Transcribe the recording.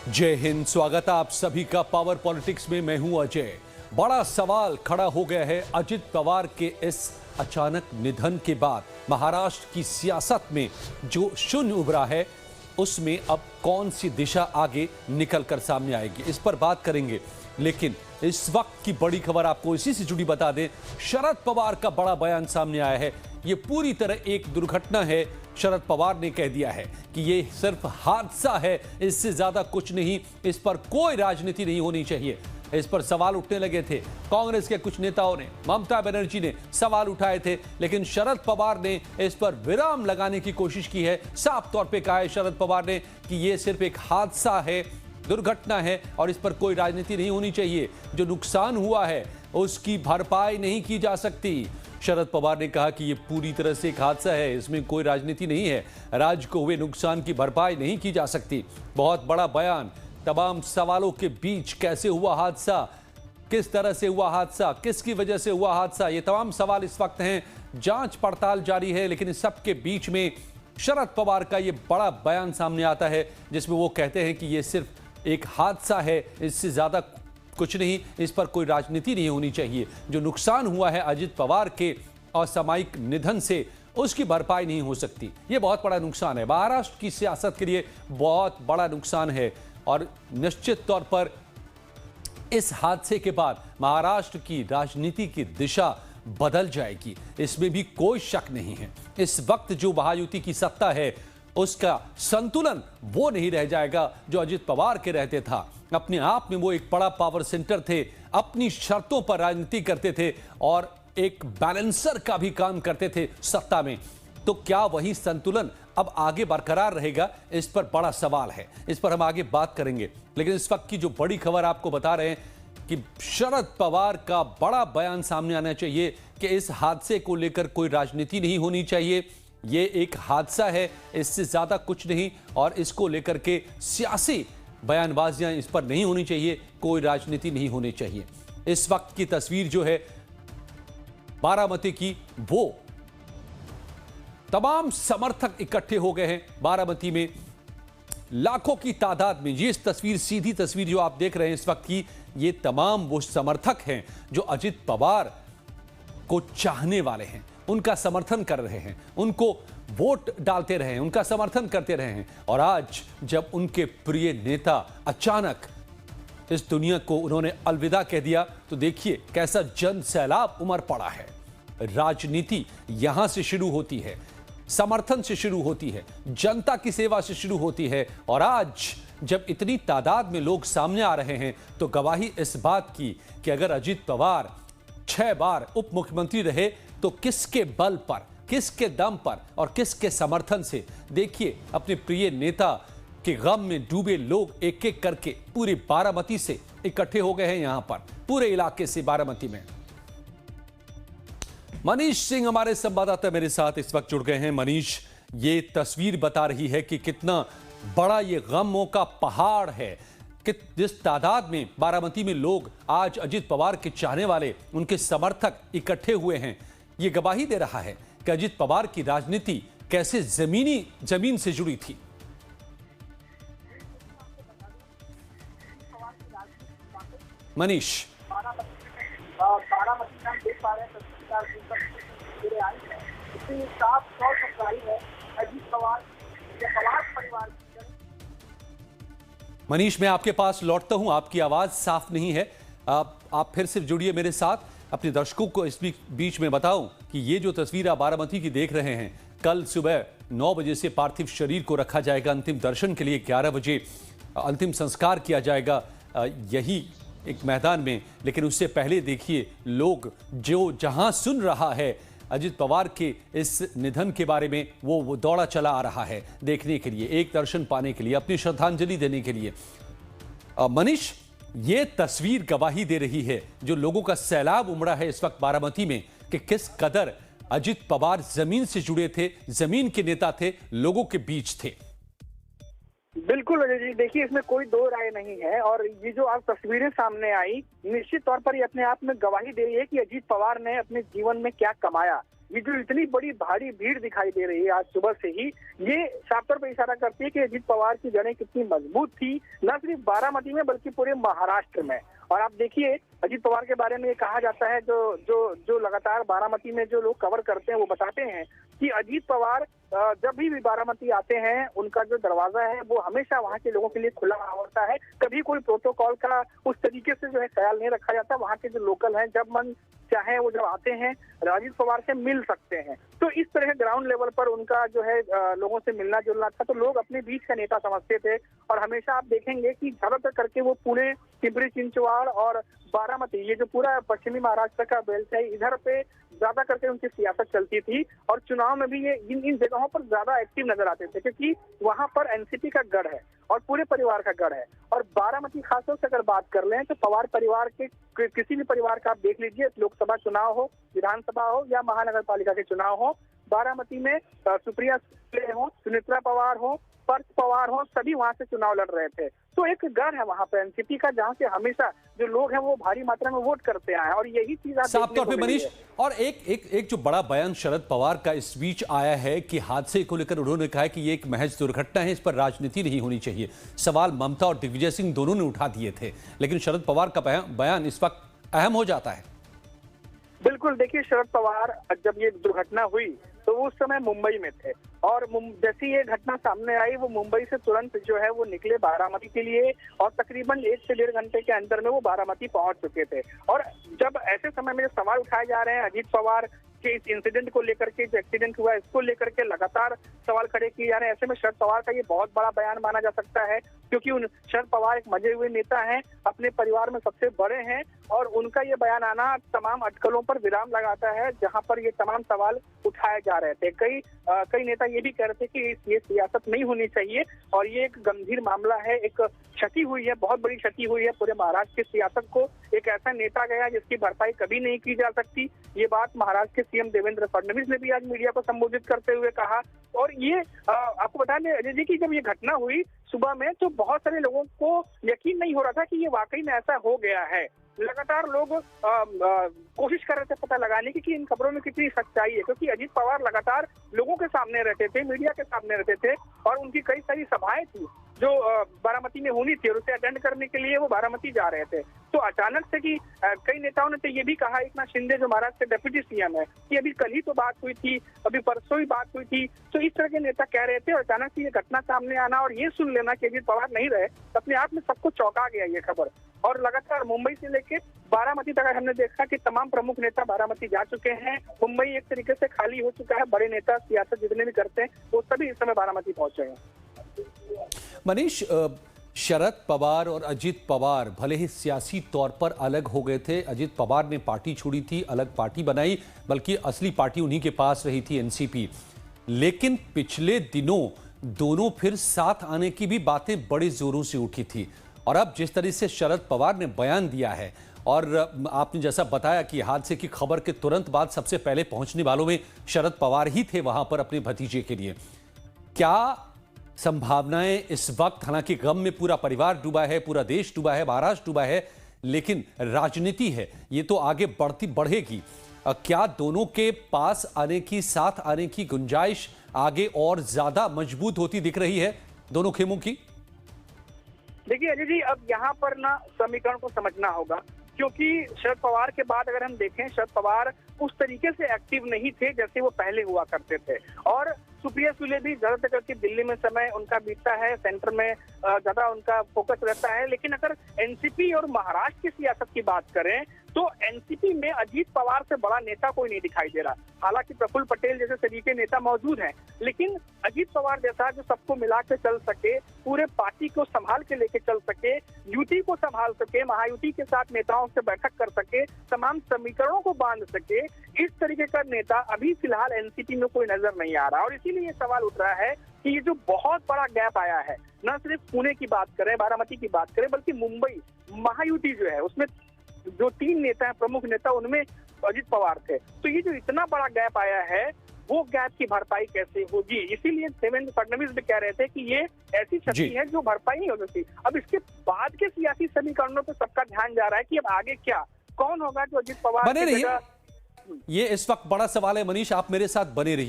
जय हिंद। स्वागत है आप सभी का पावर पॉलिटिक्स में। मैं हूं अजय। बड़ा सवाल खड़ा हो गया है अजित पवार के इस अचानक निधन के बाद। महाराष्ट्र की सियासत में जो शून्य उभरा है उसमें अब कौन सी दिशा आगे निकलकर सामने आएगी, इस पर बात करेंगे। लेकिन इस वक्त की बड़ी खबर आपको इसी से जुड़ी बता दें। शरद पवार का बड़ा बयान सामने आया है। ये पूरी तरह एक दुर्घटना है। शरद पवार ने कह दिया है कि ये सिर्फ हादसा है, इससे ज्यादा कुछ नहीं, इस पर कोई राजनीति नहीं होनी चाहिए। इस पर सवाल उठने लगे थे। कांग्रेस के कुछ नेताओं ने, ममता बनर्जी ने सवाल उठाए थे, लेकिन शरद पवार ने इस पर विराम लगाने की कोशिश की है। साफ तौर पे कहा है शरद पवार ने कि यह सिर्फ एक हादसा है, दुर्घटना है और इस पर कोई राजनीति नहीं होनी चाहिए। जो नुकसान हुआ है उसकी भरपाई नहीं की जा सकती। शरद पवार ने कहा कि यह पूरी तरह से एक हादसा है, इसमें कोई राजनीति नहीं है, राज्य को हुए नुकसान की भरपाई नहीं की जा सकती। बहुत बड़ा बयान। तमाम सवालों के बीच कैसे हुआ हादसा, किस तरह से हुआ हादसा, किसकी वजह से हुआ हादसा, ये तमाम सवाल इस वक्त हैं। जांच पड़ताल जारी है, लेकिन इस सब के बीच में शरद पवार का ये बड़ा बयान सामने आता है जिसमें वो कहते हैं कि ये सिर्फ एक हादसा है, इससे ज्यादा कुछ नहीं, इस पर कोई राजनीति नहीं होनी चाहिए। जो नुकसान हुआ है अजित पवार के असामयिक निधन से, उसकी भरपाई नहीं हो सकती। यह बहुत बड़ा नुकसान है, महाराष्ट्र की सियासत के लिए बहुत बड़ा नुकसान है और निश्चित तौर पर इस हादसे के बाद महाराष्ट्र की राजनीति की दिशा बदल जाएगी, इसमें भी कोई शक नहीं है। इस वक्त जो महायुति की सत्ता है उसका संतुलन वो नहीं रह जाएगा जो अजित पवार के रहते था। अपने आप में वो एक बड़ा पावर सेंटर थे, अपनी शर्तों पर राजनीति करते थे और एक बैलेंसर का भी काम करते थे सत्ता में। तो क्या वही संतुलन अब आगे बरकरार रहेगा, इस पर बड़ा सवाल है। इस पर हम आगे बात करेंगे, लेकिन इस वक्त की जो बड़ी खबर आपको बता रहे हैं कि शरद पवार का बड़ा बयान सामने आना चाहिए कि इस हादसे को लेकर कोई राजनीति नहीं होनी चाहिए। ये एक हादसा है, इससे ज्यादा कुछ नहीं, और इसको लेकर के सियासी बयानबाजियां इस पर नहीं होनी चाहिए, कोई राजनीति नहीं होनी चाहिए। इस वक्त की तस्वीर जो है बारामती की, वो तमाम समर्थक इकट्ठे हो गए हैं बारामती में लाखों की तादाद में। ये तस्वीर, सीधी तस्वीर जो आप देख रहे हैं इस वक्त की, ये तमाम वो समर्थक हैं जो अजित पवार को चाहने वाले हैं, उनका समर्थन कर रहे हैं, उनको वोट डालते रहे हैं, उनका समर्थन करते रहे हैं। और आज जब उनके प्रिय नेता अचानक इस दुनिया को उन्होंने अलविदा कह दिया, तो देखिए कैसा जन सैलाब उमड़ पड़ा है। राजनीति यहां से शुरू होती है, समर्थन से शुरू होती है, जनता की सेवा से शुरू होती है। और आज जब इतनी तादाद में लोग सामने आ रहे हैं तो गवाही इस बात की कि अगर अजित पवार 6 बार उप मुख्यमंत्री रहे तो किसके बल पर, किसके दम पर और किसके समर्थन से। देखिए अपने प्रिय नेता के गम में डूबे लोग एक एक करके पूरे बारामती से इकट्ठे हो गए हैं, यहां पर पूरे इलाके से बारामती में। मनीष सिंह हमारे संवाददाता मेरे साथ इस वक्त जुड़ गए हैं। मनीष, ये तस्वीर बता रही है कि कितना बड़ा ये गमों का पहाड़ है, कि जिस तादाद में बारामती में लोग आज अजित पवार के चाहने वाले, उनके समर्थक इकट्ठे हुए हैं, ये गवाही दे रहा है कि अजित पवार की राजनीति कैसे जमीन से जुड़ी थी। मनीष, मनीष मैं आपके पास लौटता हूं, आपकी आवाज साफ नहीं है। आप फिर से जुड़िए मेरे साथ। अपने दर्शकों को इस बीच में बताऊं कि ये जो तस्वीर आप बारामती की देख रहे हैं, कल सुबह 9 बजे से पार्थिव शरीर को रखा जाएगा अंतिम दर्शन के लिए। 11 बजे अंतिम संस्कार किया जाएगा यही एक मैदान में। लेकिन उससे पहले देखिए लोग जो जहां सुन रहा है अजित पवार के इस निधन के बारे में, वो दौड़ा चला आ रहा है देखने के लिए, एक दर्शन पाने के लिए, अपनी श्रद्धांजलि देने के लिए। मनीष, ये तस्वीर गवाही दे रही है जो लोगों का सैलाब उमड़ा है इस वक्त बारामती में, कि किस कदर अजित पवार जमीन से जुड़े थे, जमीन के नेता थे, लोगों के बीच थे। बिल्कुल अजय जी, देखिए इसमें कोई दो राय नहीं है। और ये जो आज तस्वीरें सामने आई, निश्चित तौर पर ये अपने आप में गवाही दे रही है कि अजीत पवार ने अपने जीवन में क्या कमाया। ये जो इतनी बड़ी भारी भीड़ दिखाई दे रही है आज सुबह से ही, ये साफ तौर पर इशारा करती है कि अजीत पवार की जड़ें कितनी मजबूत थी, न सिर्फ बारामती में बल्कि पूरे महाराष्ट्र में। और आप देखिए अजीत पवार के बारे में ये कहा जाता है, जो लगातार बारामती में जो लोग कवर करते हैं वो बताते हैं कि अजीत पवार जब भी बारामती आते हैं उनका जो दरवाजा है वो हमेशा वहाँ के लोगों के लिए खुला होता है। कभी कोई प्रोटोकॉल का उस तरीके से जो है ख्याल नहीं रखा जाता। वहाँ के जो लोकल हैं जब मन चाहे वो जब आते हैं अजीत पवार से मिल सकते हैं। तो इस तरह ग्राउंड लेवल पर उनका जो है लोगों से मिलना जुलना था, तो लोग अपने बीच का नेता समझते थे। और हमेशा आप देखेंगे कि ज्यादातर करके वो पुणे, पिंपरी चिंचवाड़ और बारामती, ये जो पूरा पश्चिमी महाराष्ट्र का बेल्ट है, इधर पे ज्यादा करके उनकी सियासत चलती थी। और चुनाव में भी ये इन जगहों पर ज्यादा एक्टिव नजर आते थे क्योंकि वहां पर एनसीपी का गढ़ है और पूरे परिवार का गढ़ है। और बारामती खासतौर से अगर बात कर लें तो पवार परिवार के किसी भी परिवार का आप देख लीजिए, लोकसभा चुनाव हो, विधानसभा हो या महानगर पालिका के चुनाव हो, बारामती में सुप्रिया सुले हो, सुनेत्रा पवार हो, पर्थ पवार हो, सभी वहां से चुनाव लड़ रहे थे। तो एक गढ़ है वहां पर एनसीपी का, जहां से हमेशा जो लोग हैं वो भारी मात्रा में वोट करते आए हैं। और यही चीज आप साफ तौर पे मनीष, और एक जो बड़ा बयान शरद पवार का इस बीच आया है कि हादसे को लेकर उन्होंने कहा कि ये एक महज दुर्घटना है, इस पर राजनीति नहीं होनी चाहिए। सवाल ममता और दिग्विजय सिंह दोनों ने उठा दिए थे, लेकिन शरद पवार का बयान इस वक्त अहम हो जाता है। बिल्कुल, देखिए शरद पवार जब ये दुर्घटना हुई तो उस समय मुंबई में थे और जैसी ये घटना सामने आई वो मुंबई से तुरंत जो है वो निकले बारामती के लिए और तकरीबन 1 से 1.5 घंटे के अंदर में वो बारामती पहुंच चुके थे। और जब ऐसे समय में सवाल उठाए जा रहे हैं अजीत पवार के इस इंसिडेंट को लेकर के, जो एक्सीडेंट हुआ इसको लेकर के लगातार सवाल खड़े किए जा रहे हैं, ऐसे में शरद पवार का ये बहुत बड़ा बयान माना जा सकता है क्योंकि शरद पवार एक मजे हुए नेता हैं, अपने परिवार में सबसे बड़े हैं और उनका ये बयान आना तमाम अटकलों पर विराम लगाता है जहां पर ये तमाम सवाल उठाए जा रहे थे। कई नेता ये भी कह रहे थे कि ये सियासत नहीं होनी चाहिए और ये एक गंभीर मामला है, एक क्षति हुई है, बहुत बड़ी क्षति हुई है पूरे महाराष्ट्र की सियासत को। एक ऐसा नेता गया जिसकी भरपाई कभी नहीं की जा सकती। ये बात महाराष्ट्र के सीएम देवेंद्र फडणवीस ने भी आज मीडिया को संबोधित करते हुए कहा। और ये आपको बता दें अजय जी की जब ये घटना हुई सुबह में तो बहुत सारे लोगों को यकीन नहीं हो रहा था कि ये वाकई में ऐसा हो गया है। लगातार लोग कोशिश कर रहे थे पता लगाने की कि इन खबरों में कितनी सच्चाई है, क्योंकि अजीत पवार लगातार लोगों के सामने रहते थे, मीडिया के सामने रहते थे और उनकी कई सारी सभाएं थी जो बारामती में होनी थी और उसे अटेंड करने के लिए वो बारामती जा रहे थे। तो अचानक से कि कई नेताओं ने तो ये भी कहा, एकनाथ शिंदे जो महाराष्ट्र के डिप्टी सीएम है, कि अभी कल ही तो बात हुई थी, अभी परसों ही बात हुई थी। तो इस तरह के नेता कह रहे थे और अचानक से ये घटना सामने आना और ये सुन लेना कि अजीत पवार नहीं रहे, अपने आप में सबको चौंका गया ये खबर। और लगातार मुंबई से लेके बारामती तक हमने देखा कि तमाम प्रमुख नेता बारामती जा चुके हैं। मुंबई एक तरीके से खाली हो चुका है, बड़े नेता सियासत जितने भी करते हैं वो सभी इस समय बारामती पहुंचे हैं। मनीष, शरद पवार और अजीत पवार भले ही सियासी तौर पर अलग हो गए थे, अजीत पवार ने पार्टी छोड़ी थी, अलग पार्टी बनाई, बल्कि असली पार्टी उन्हीं के पास रही थी एनसीपी, लेकिन पिछले दिनों दोनों फिर साथ आने की भी बातें बड़े जोरों से उठी थी। और अब जिस तरह से शरद पवार ने बयान दिया है और आपने जैसा बताया कि हादसे की खबर के तुरंत बाद सबसे पहले पहुंचने वालों में शरद पवार ही थे वहां पर अपने भतीजे के लिए, क्या संभावनाएं इस वक्त, हालांकि गम में पूरा परिवार डूबा है, पूरा देश डूबा है, महाराष्ट्र डूबा है, लेकिन राजनीति है, ये तो आगे बढ़ेगी, क्या दोनों के पास आने की, साथ आने की गुंजाइश आगे और ज्यादा मजबूत होती दिख रही है दोनों खेमों की? देखिए अजय जी, अब यहाँ पर ना समीकरण को समझना होगा, क्योंकि शरद पवार के बाद अगर हम देखें, शरद पवार उस तरीके से एक्टिव नहीं थे जैसे वो पहले हुआ करते थे। और सुप्रिया सुले भी ज्यादातर करके दिल्ली में समय उनका बीतता है, सेंटर में ज्यादा उनका फोकस रहता है। लेकिन अगर एनसीपी और महाराष्ट्र की सियासत की बात करें तो एनसीपी में अजीत पवार से बड़ा नेता कोई नहीं दिखाई दे रहा। हालांकि प्रफुल्ल पटेल जैसे सरीके नेता मौजूद हैं, लेकिन अजीत पवार जैसा जो सबको मिला के चल सके, पूरे पार्टी को संभाल के लेके चल सके, युति को संभाल सके, महायुति के साथ नेताओं से बैठक कर सके, तमाम समीकरणों को बांध सके, इस तरीके का नेता अभी फिलहाल एनसीपी में कोई नजर नहीं आ रहा। और इसीलिए ये सवाल उठ रहा है कि ये जो बहुत बड़ा गैप आया है, न सिर्फ पुणे की बात करें, बारामती की बात करें, बल्कि मुंबई महायुति जो है उसमें जो 3 नेता हैं, प्रमुख नेता, उनमें अजीत पवार थे। तो ये जो इतना बड़ा गैप आया है, वो गैप की भरपाई कैसे होगी? इसीलिए देवेंद्र फडणवीस भी कह रहे थे कि ये ऐसी क्षति है जो भरपाई नहीं हो सकती। अब इसके बाद के सियासी समीकरणों पर सबका ध्यान जा रहा है कि अब आगे क्या, कौन होगा जो अजीत पवार की जगह ये इस वक्त बड़ा सवाल है। मनीष, आप मेरे साथ बने रहिए।